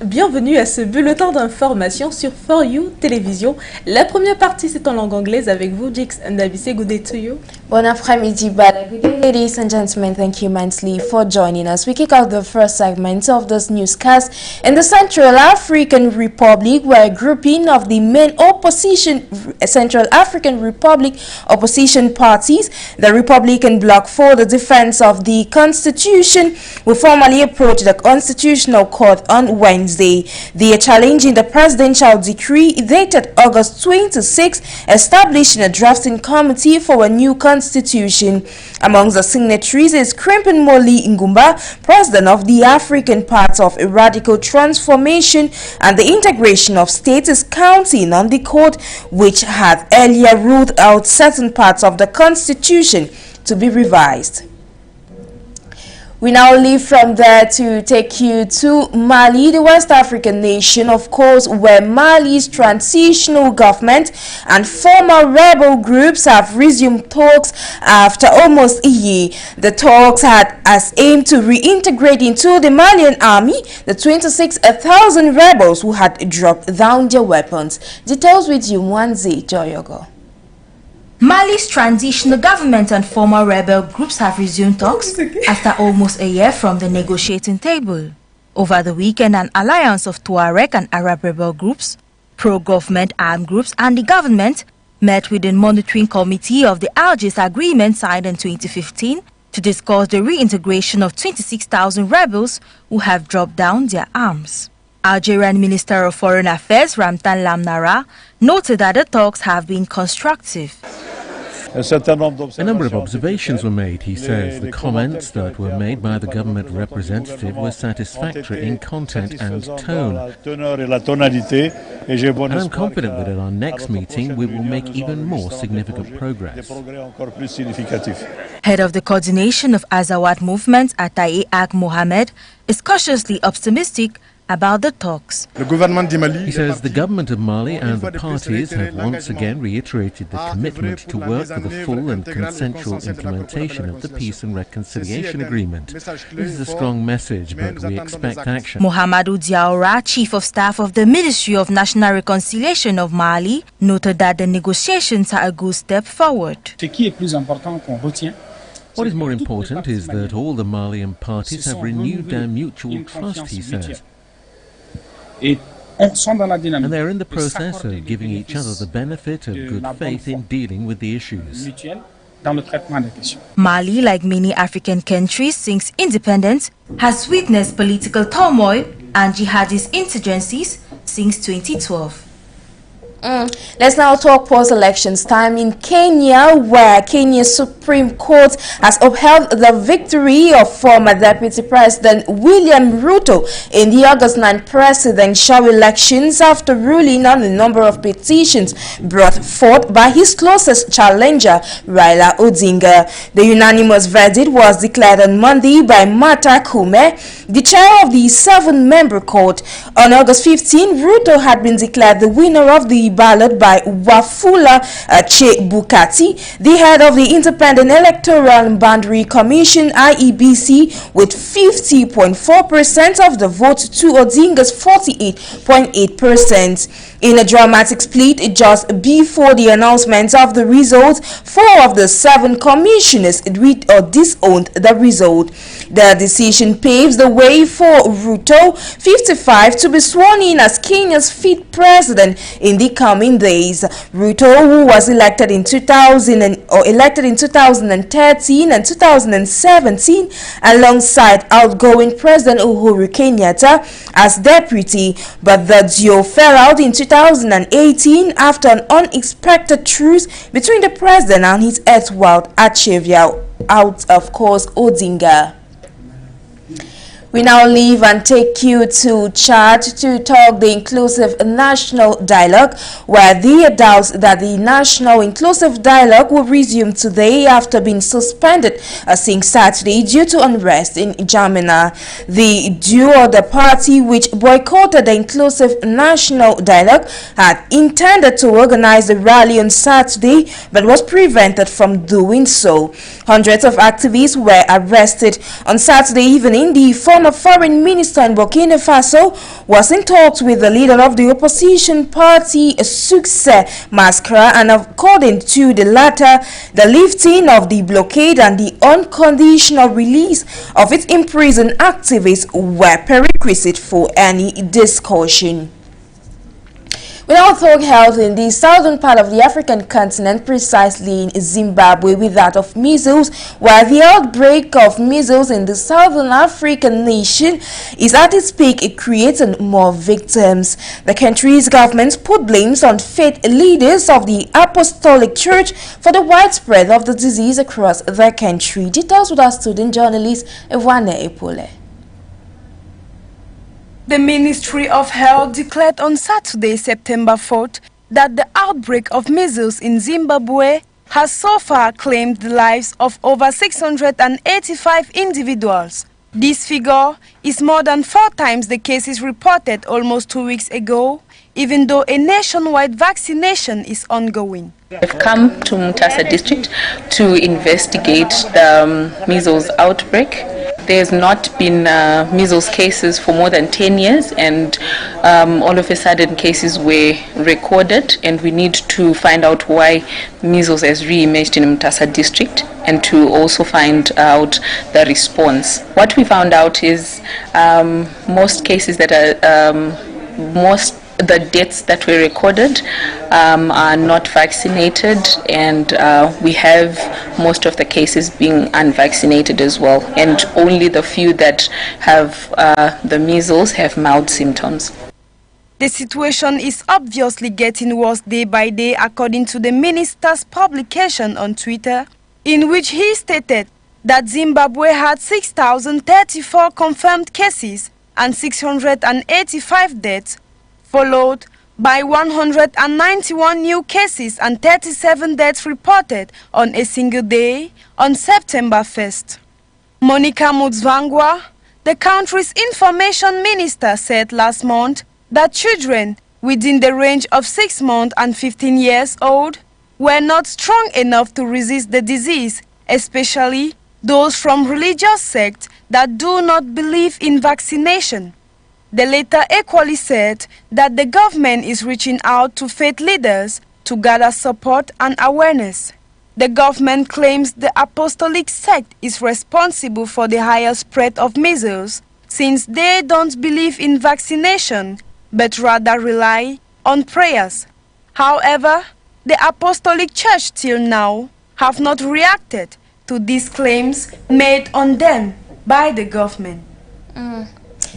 bienvenue à ce bulletin d'information sur For You Télévision. La première partie c'est en langue anglaise avec vous, Jix Ndabise. Good day to you. Bon après-midi, Bada. Good day, ladies and gentlemen. Thank you immensely for joining us. We kick off the first segment of this newscast in the Central African Republic, where a grouping of the main opposition Central African Republic opposition parties, the Republican Bloc for the Defense of the Constitution, will formally approach the Constitutional Court on Wednesday. They are challenging the presidential decree dated August 26, establishing a drafting committee for a new constitution. Among the signatories is Crimpin Moli Ngumba, president of the African Part of a Radical Transformation, and the integration of states is counting on the court, which had earlier ruled out certain parts of the constitution to be revised. We now leave from there to take you to Mali, the West African nation, of course, where Mali's transitional government and former rebel groups have resumed talks after almost a year. The talks had as aim to reintegrate into the Malian army the 26,000 rebels who had dropped down their weapons. Details with you, Mwanzi Joyogo. Mali's transitional government and former rebel groups have resumed talks after almost a year from the negotiating table. Over the weekend, an alliance of Tuareg and Arab rebel groups, pro-government armed groups and the government met with the monitoring committee of the Algiers Agreement signed in 2015 to discuss the reintegration of 26,000 rebels who have dropped down their arms. Algerian Minister of Foreign Affairs Ramtan Lamnara noted that the talks have been constructive. A number of observations were made, he says. The comments that were made by the government representative were satisfactory in content and tone. And I'm confident that at our next meeting we will make even more significant progress. Head of the coordination of Azawad movement, Ataye Ag Mohamed, is cautiously optimistic about the talks. He says the government of Mali and the parties have once again reiterated the commitment to work for the full and consensual implementation of the Peace and Reconciliation Agreement. This is a strong message, but we expect action. Mohamedou Diawara, Chief of Staff of the Ministry of National Reconciliation of Mali, noted that the negotiations are a good step forward. What is more important is that all the Malian parties have renewed their mutual trust, he says. And they're in the process of giving each other the benefit of good faith in dealing with the issues. Mali, like many African countries since independence, has witnessed political turmoil and jihadist insurgencies since 2012. Let's now talk post-elections time in Kenya, where Kenya's Supreme Court has upheld the victory of former Deputy President William Ruto in the August 9 presidential elections after ruling on a number of petitions brought forth by his closest challenger, Raila Odinga. The unanimous verdict was declared on Monday by Martha Koome, the chair of the 7-member court. On August 15, Ruto had been declared the winner of the ballot by Wafula Chebukati, the head of the Independent Electoral Boundary Commission (IEBC), with 50.4% of the vote to Odinga's 48.8%. In a dramatic split just before the announcement of the results, 4 of the 7 commissioners disowned the result. The decision paves the way for Ruto, 55, to be sworn in as Kenya's 5th president in the coming days. Ruto, who was elected in 2013 and 2017 alongside outgoing President Uhuru Kenyatta as deputy, but the duo fell out in 2018 after an unexpected truce between the president and his erstwhile archivia, out of course Odinga. We now leave and take you to Chad to talk the Inclusive National Dialogue, where there are doubts that the National Inclusive Dialogue will resume today after being suspended since Saturday due to unrest in Jamina. The duo, the party which boycotted the Inclusive National Dialogue, had intended to organize a rally on Saturday but was prevented from doing so. Hundreds of activists were arrested on Saturday evening. The former former foreign minister in Burkina Faso, was in talks with the leader of the opposition party, Succès Masra, and according to the latter, the lifting of the blockade and the unconditional release of its imprisoned activists were prerequisite for any discussion. We now talk health in the southern part of the African continent, precisely in Zimbabwe, with that of measles, where the outbreak of measles in the southern African nation is at its peak. It creates more victims. The country's government put blames on faith leaders of the Apostolic Church for the widespread of the disease across the country. Details with our student journalist, Ewane Epole. The Ministry of Health declared on Saturday, September 4th, that the outbreak of measles in Zimbabwe has so far claimed the lives of over 685 individuals. This figure is more than 4 times the cases reported almost 2 weeks ago, even though a nationwide vaccination is ongoing. We've come to Mutasa district to investigate the measles outbreak. There's not been measles cases for more than 10 years, and all of a sudden cases were recorded, and we need to find out why measles has re-emerged in Mutasa district and to also find out the response. What we found out is most cases that are the deaths that were recorded are not vaccinated, and we have most of the cases being unvaccinated as well, and only the few that have the measles have mild symptoms. The situation is obviously getting worse day by day, according to the minister's publication on Twitter, in which he stated that Zimbabwe had 6,034 confirmed cases and 685 deaths, followed by 191 new cases and 37 deaths reported on a single day on September 1st. Monica Mutsvangwa, the country's information minister, said last month that children within the range of 6 months and 15 years old were not strong enough to resist the disease, especially those from religious sects that do not believe in vaccination. The letter equally said that the government is reaching out to faith leaders to gather support and awareness. The government claims the apostolic sect is responsible for the higher spread of measles, since they don't believe in vaccination but rather rely on prayers. However, the Apostolic Church till now have not reacted to these claims made on them by the government.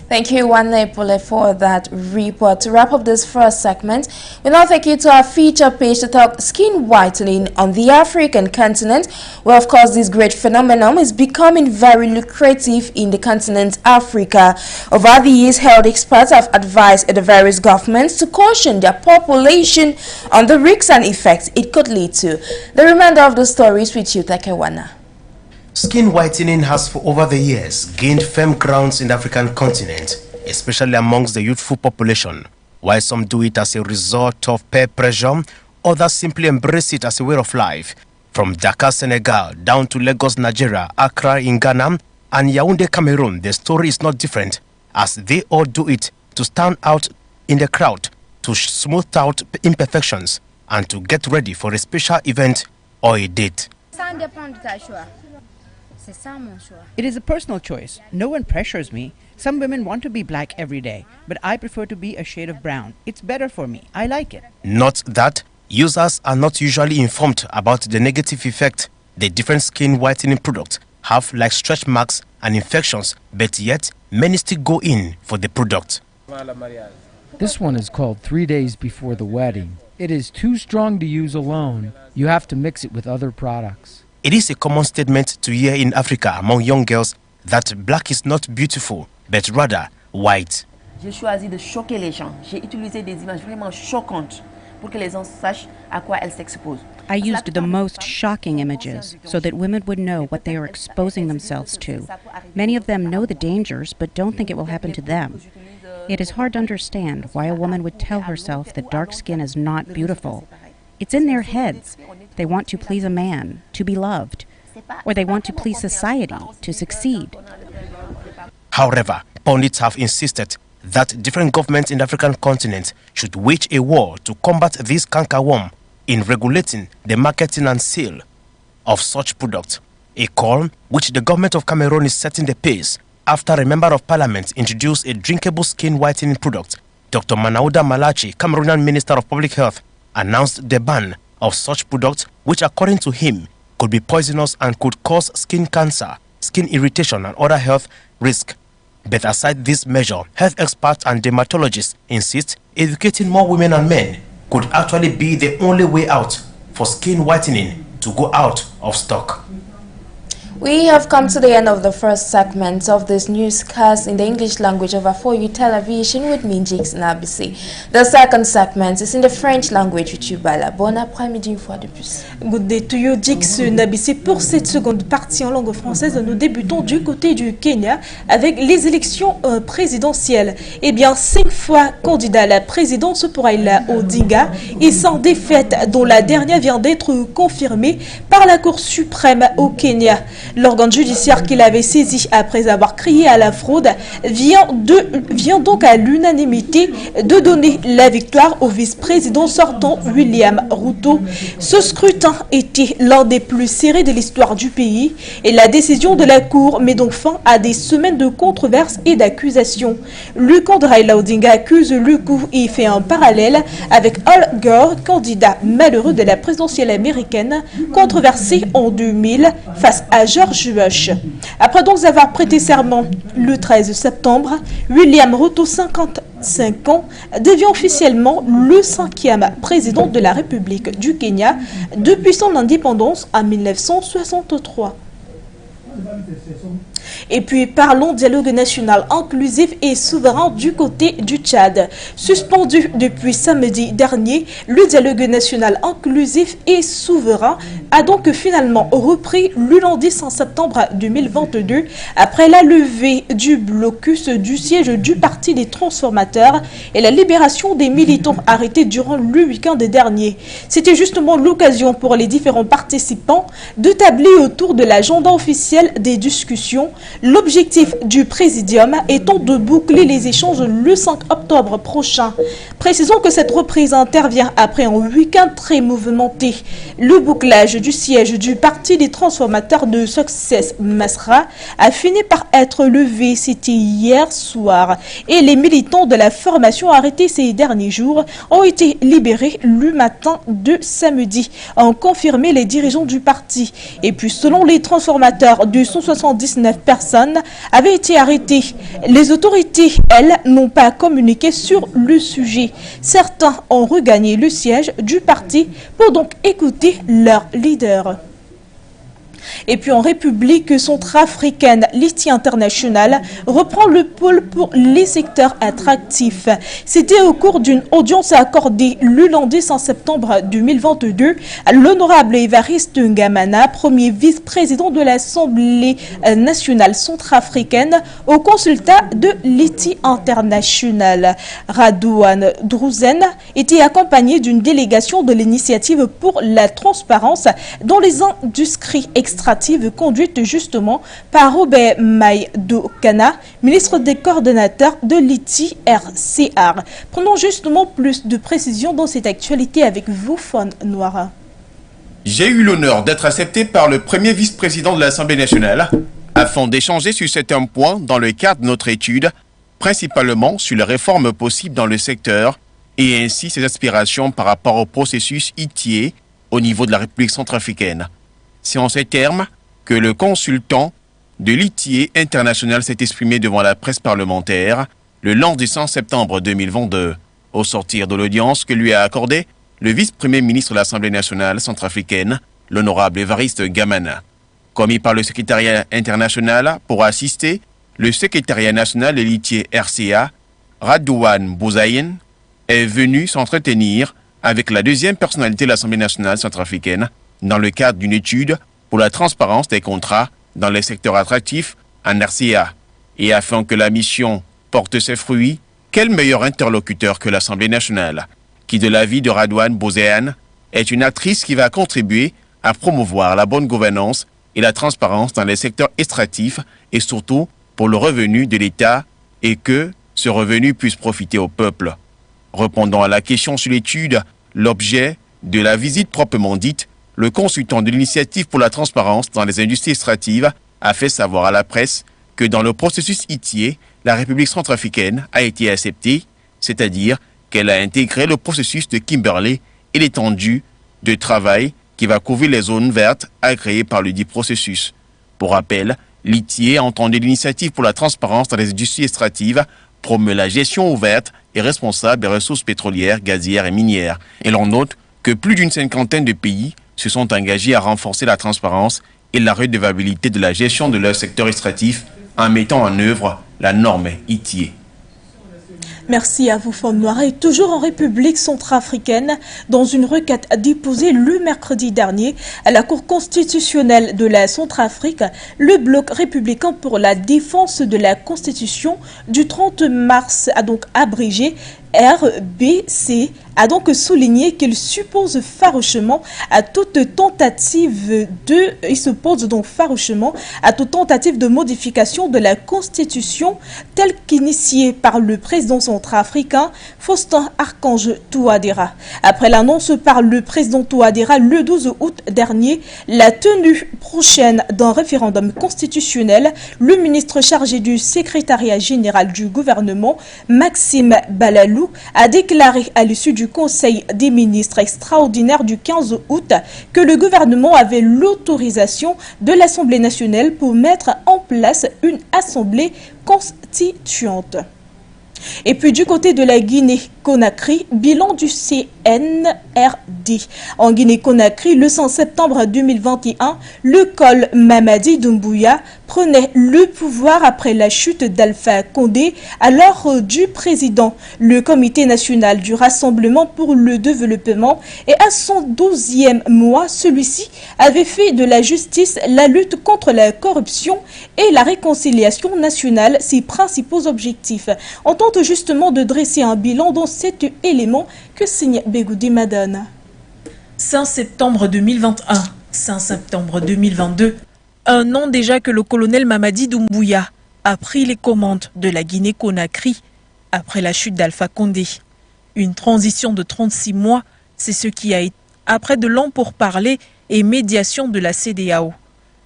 Thank you, Ewane Epole, for that report. To wrap up this first segment, we now take you to our feature page to talk skin whitening on the African continent, where, of course, this great phenomenon is becoming very lucrative in the continent Africa. Over the years, health experts have advised the various governments to caution their population on the risks and effects it could lead to. The remainder of the story is with you, Takewana. Skin whitening has for over the years gained firm grounds in the African continent, especially amongst the youthful population. While some do it as a result of peer pressure, others simply embrace it as a way of life. From Dakar, Senegal, down to Lagos, Nigeria, Accra in Ghana, and Yaoundé, Cameroon, the story is not different, as they all do it to stand out in the crowd, to smooth out imperfections, and to get ready for a special event or a date. It is a personal choice. No one pressures me. Some women want to be black every day, but I prefer to be a shade of brown. It's better for me. I like it. Not that users are not usually informed about the negative effect the different skin whitening products have, like stretch marks and infections, but yet many still go in for the product. This one is called 3 days before the wedding. It is too strong to use alone. You have to mix it with other products. It is a common statement to hear in Africa among young girls that black is not beautiful, but rather white. J'ai choisi de choquer les gens. J'ai utilisé des images vraiment choquantes pour que les gens sachent à quoi elles s'exposent. I used the most shocking images so that women would know what they are exposing themselves to. Many of them know the dangers but don't think it will happen to them. It is hard to understand why a woman would tell herself that dark skin is not beautiful. It's in their heads. They want to please a man, to be loved, or they want to please society, to succeed. However, pundits have insisted that different governments in the African continent should wage a war to combat this cankerworm in regulating the marketing and sale of such products, a call which the government of Cameroon is setting the pace after a member of parliament introduced a drinkable skin whitening product. Dr. Manauda Malachi, Cameroonian Minister of Public Health, announced the ban of such products, which according to him could be poisonous and could cause skin cancer, skin irritation and other health risks. But aside this measure, health experts and dermatologists insist educating more women and men could actually be the only way out for skin whitening to go out of stock. We have come to the end of the first segment of this newscast in the English language over 4U television with me, Jix Nabisi. The second segment is in the French language with you, Bala. Bon après-midi une fois de plus. Good day to you, Jix Nabisi. Pour cette seconde partie en langue française, nous débutons du côté du Kenya avec les élections présidentielles. Eh bien, 5 fois candidat à la présidence pour Raila Odinga et sans défaite, dont la dernière vient d'être confirmée par la Cour suprême au Kenya. L'organe judiciaire qu'il avait saisi après avoir crié à la fraude vient donc à l'unanimité de donner la victoire au vice-président sortant William Ruto. Ce scrutin était l'un des plus serrés de l'histoire du pays et la décision de la Cour met donc fin à des semaines de controverses et d'accusations. Le camp de Raila Odinga accuse le coup et fait un parallèle avec Al Gore, candidat malheureux de la présidentielle américaine, controversé en 2000 face à George Bush. Après donc avoir prêté serment le 13 septembre, William Ruto, 55 ans, devient officiellement le 5e président de la République du Kenya depuis son indépendance en 1963. Et puis parlons dialogue national inclusif et souverain du côté du Tchad. Suspendu depuis samedi dernier, le dialogue national inclusif et souverain a donc finalement repris le lundi 5 septembre 2022 après la levée du blocus du siège du Parti des transformateurs et la libération des militants arrêtés durant le week-end dernier. C'était justement l'occasion pour les différents participants de tabler autour de l'agenda officiel des discussions. L'objectif du présidium étant de boucler les échanges le 5 octobre prochain. Précisons que cette reprise intervient après un week-end très mouvementé. Le bouclage du siège du Parti des transformateurs de Success Masra a fini par être levé, c'était hier soir. Et les militants de la formation arrêtés ces derniers jours ont été libérés le matin de samedi, ont confirmé les dirigeants du parti. Et puis selon les transformateurs, 279 personnes avaient été arrêtées. Les autorités, elles, n'ont pas communiqué sur le sujet. Certains ont regagné le siège du parti pour donc écouter leur leader. Et puis en République centrafricaine, l'ITI International reprend le pôle pour les secteurs attractifs. C'était au cours d'une audience accordée le lundi 5 septembre 2022 à l'honorable Évariste Ngamana, premier vice-président de l'Assemblée nationale centrafricaine, au consultat de l'ITI International. Radouane Drouzen était accompagné d'une délégation de l'initiative pour la transparence dans les industries extractives conduite justement par Robert Maïdokana, ministre des coordonnateurs de l'ITI-RCR. Prenons justement plus de précisions dans cette actualité avec vous, Fon Noira. J'ai eu l'honneur d'être accepté par le premier vice-président de l'Assemblée nationale afin d'échanger sur certains points dans le cadre de notre étude, principalement sur les réformes possibles dans le secteur et ainsi ses aspirations par rapport au processus ITIE au niveau de la République centrafricaine. C'est en ces termes que le consultant de l'ITIE International s'est exprimé devant la presse parlementaire le lundi 5 septembre 2022, au sortir de l'audience que lui a accordée le vice-premier ministre de l'Assemblée nationale centrafricaine, l'honorable Évariste Ngamana. Commis par le secrétariat international pour assister le secrétariat national de l'ITIE RCA, Radouane Bouzaïen, est venu s'entretenir avec la deuxième personnalité de l'Assemblée nationale centrafricaine dans le cadre d'une étude pour la transparence des contrats dans les secteurs attractifs en RCA. Et afin que la mission porte ses fruits, quel meilleur interlocuteur que l'Assemblée nationale, qui de l'avis de Radouane Bouzaïen est une actrice qui va contribuer à promouvoir la bonne gouvernance et la transparence dans les secteurs extractifs et surtout pour le revenu de l'État et que ce revenu puisse profiter au peuple. Répondant à la question sur l'étude, l'objet de la visite proprement dite, le consultant de l'initiative pour la transparence dans les industries extractives a fait savoir à la presse que dans le processus ITIE, la République centrafricaine a été acceptée, c'est-à-dire qu'elle a intégré le processus de Kimberley et l'étendue de travail qui va couvrir les zones vertes agréées par le dit processus. Pour rappel, l'ITIE, entendu l'initiative pour la transparence dans les industries extractives, promeut la gestion ouverte et responsable des ressources pétrolières, gazières et minières. Et l'on note que plus d'une cinquantaine de pays se sont engagés à renforcer la transparence et la redevabilité de la gestion de leur secteur extractif en mettant en œuvre la norme ITIE. Merci à vous, Femme Noire. Et toujours en République centrafricaine, dans une requête déposée le mercredi dernier à la Cour constitutionnelle de la Centrafrique, le Bloc républicain pour la défense de la Constitution du 30 mars a donc abrégé RBC a donc souligné qu'il s'oppose farouchement à toute tentative de modification de la Constitution telle qu'initiée par le président centrafricain Faustin Archange Touadéra. Après l'annonce par le président Touadéra le 12 août dernier, la tenue prochaine d'un référendum constitutionnel, le ministre chargé du secrétariat général du gouvernement, Maxime Balalou, a déclaré à l'issue du Conseil des ministres extraordinaire du 15 août que le gouvernement avait l'autorisation de l'Assemblée nationale pour mettre en place une assemblée constituante. Et puis du côté de la Guinée-Conakry, bilan du CNRD. En Guinée-Conakry, le 5 septembre 2021, le col Mamadi Doumbouya prenait le pouvoir après la chute d'Alpha Condé, alors du président. Le Comité national du Rassemblement pour le développement et à son 12e mois, celui-ci avait fait de la justice, la lutte contre la corruption et la réconciliation nationale ses principaux objectifs. On tente justement de dresser un bilan dans cet élément que signe Bégoudi Madane. 5 septembre 2021, 5 septembre 2022, un an déjà que le colonel Mamadi Doumbouya a pris les commandes de la Guinée-Conakry après la chute d'Alpha Condé. Une transition de 36 mois, c'est ce qui a été après de longs pourparlers et médiation de la CEDEAO.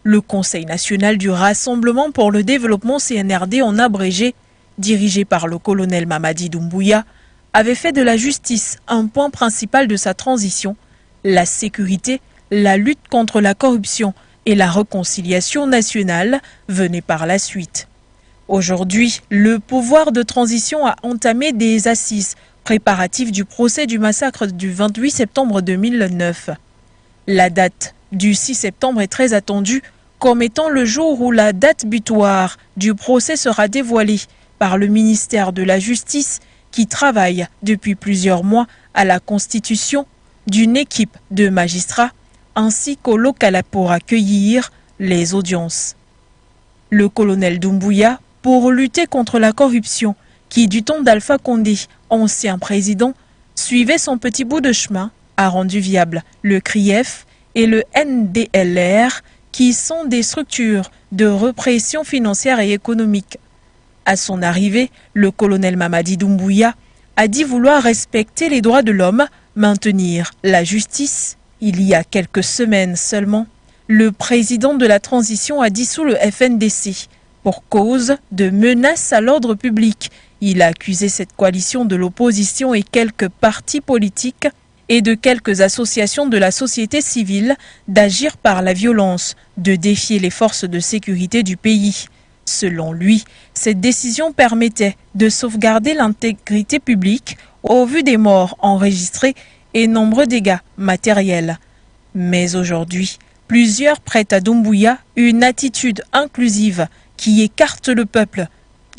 Le Conseil national du Rassemblement pour le développement CNRD en abrégé, dirigé par le colonel Mamadi Doumbouya, avait fait de la justice un point principal de sa transition, la sécurité, la lutte contre la corruption et la réconciliation nationale venaient par la suite. Aujourd'hui, le pouvoir de transition a entamé des assises préparatives du procès du massacre du 28 septembre 2009. La date du 6 septembre est très attendue comme étant le jour où la date butoir du procès sera dévoilée par le ministère de la Justice qui travaille depuis plusieurs mois à la constitution d'une équipe de magistrats ainsi qu'au local pour accueillir les audiences. Le colonel Doumbouya, pour lutter contre la corruption qui, du temps d'Alpha Condé, ancien président, suivait son petit bout de chemin, a rendu viable le CRIEF et le NDLR qui sont des structures de répression financière et économique. À son arrivée, le colonel Mamadi Doumbouya a dit vouloir respecter les droits de l'homme, maintenir la justice. Il y a quelques semaines seulement, le président de la transition a dissous le FNDC pour cause de menaces à l'ordre public. Il a accusé cette coalition de l'opposition et quelques partis politiques et de quelques associations de la société civile d'agir par la violence, de défier les forces de sécurité du pays. Selon lui, cette décision permettait de sauvegarder l'intégrité publique au vu des morts enregistrés et nombreux dégâts matériels. Mais aujourd'hui, plusieurs prêtent à Doumbouya une attitude inclusive qui écarte le peuple,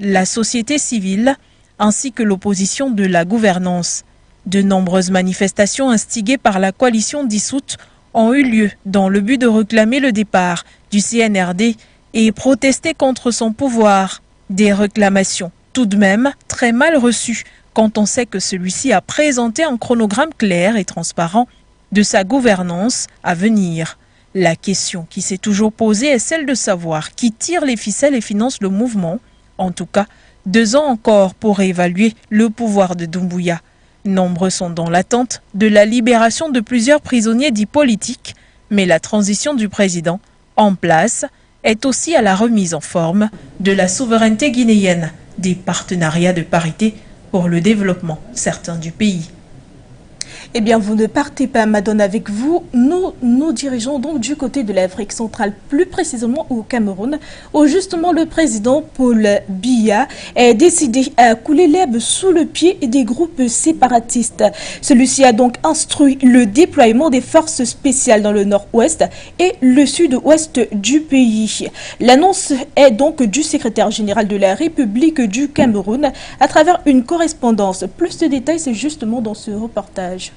la société civile ainsi que l'opposition de la gouvernance. De nombreuses manifestations instigées par la coalition dissoute ont eu lieu dans le but de réclamer le départ du CNRD et protester contre son pouvoir. Des réclamations tout de même très mal reçues quand on sait que celui-ci a présenté un chronogramme clair et transparent de sa gouvernance à venir. La question qui s'est toujours posée est celle de savoir qui tire les ficelles et finance le mouvement En tout cas, 2 ans encore pour évaluer le pouvoir de Doumbouya. Nombreux sont dans l'attente de la libération de plusieurs prisonniers dits politiques, mais la transition du président en place est aussi à la remise en forme de la souveraineté guinéenne, des partenariats de parité pour le développement certain du pays. Eh bien, vous ne partez pas, Madone, avec vous. Nous nous dirigeons donc du côté de l'Afrique centrale, plus précisément au Cameroun, où justement le président Paul Biya est décidé à couler l'herbe sous le pied des groupes séparatistes. Celui-ci a donc instruit le déploiement des forces spéciales dans le nord-ouest et le sud-ouest du pays. L'annonce est donc du secrétaire général de la République du Cameroun à travers une correspondance. Plus de détails, c'est justement dans ce reportage.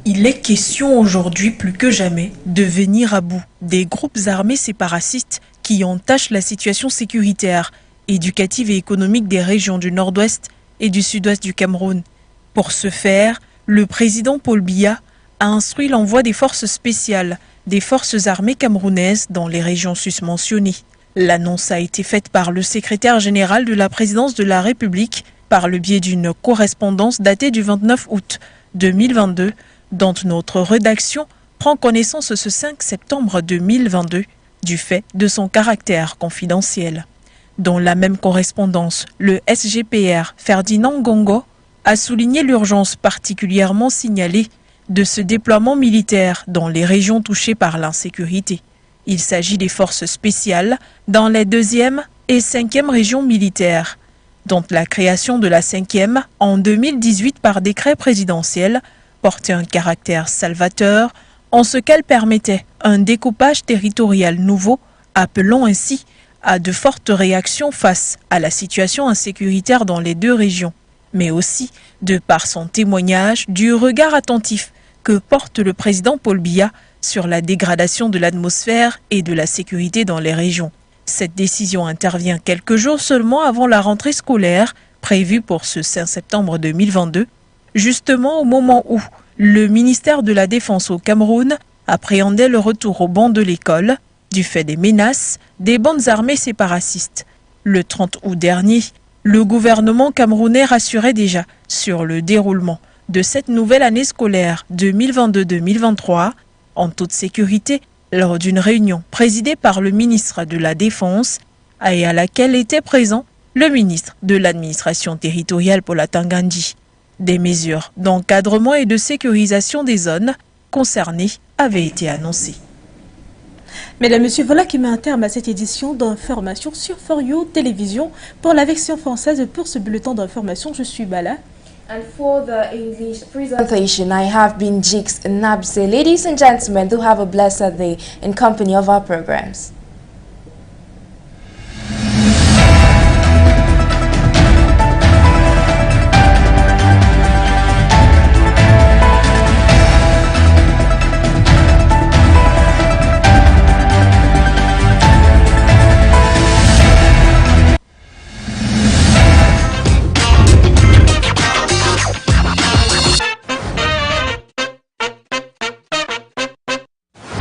Il est question aujourd'hui plus que jamais de venir à bout des groupes armés séparatistes qui entachent la situation sécuritaire, éducative et économique des régions du nord-ouest et du sud-ouest du Cameroun. Pour ce faire, le président Paul Biya a instruit l'envoi des forces spéciales, des forces armées camerounaises dans les régions susmentionnées. L'annonce a été faite par le secrétaire général de la présidence de la République par le biais d'une correspondance datée du 29 août 2022, dont notre rédaction prend connaissance ce 5 septembre 2022 du fait de son caractère confidentiel. Dans la même correspondance, le SGPR Ferdinand Ngongo a souligné l'urgence particulièrement signalée de ce déploiement militaire dans les régions touchées par l'insécurité. Il s'agit des forces spéciales dans les 2e et 5e régions militaires, dont la création de la 5e en 2018 par décret présidentiel portait un caractère salvateur en ce qu'elle permettait un découpage territorial nouveau, appelant ainsi à de fortes réactions face à la situation insécuritaire dans les 2 régions, mais aussi de par son témoignage du regard attentif que porte le président Paul Biya sur la dégradation de l'atmosphère et de la sécurité dans les régions. Cette décision intervient quelques jours seulement avant la rentrée scolaire prévue pour ce 5 septembre 2022, justement au moment où le ministère de la Défense au Cameroun appréhendait le retour au banc de l'école du fait des menaces des bandes armées séparatistes. Le 30 août dernier, le gouvernement camerounais rassurait déjà sur le déroulement de cette nouvelle année scolaire 2022-2023 en toute sécurité lors d'une réunion présidée par le ministre de la Défense et à laquelle était présent le ministre de l'administration territoriale Paula Tangandji. Des mesures d'encadrement et de sécurisation des zones concernées avaient été annoncées. Mesdames et messieurs, voilà qui met un terme à cette édition d'information sur For You Télévision. Pour la version française, pour ce bulletin d'information, je suis Bala. And for the English presentation, I have been Jix Nabse. Ladies and gentlemen, do have a blessed day in company of our programs.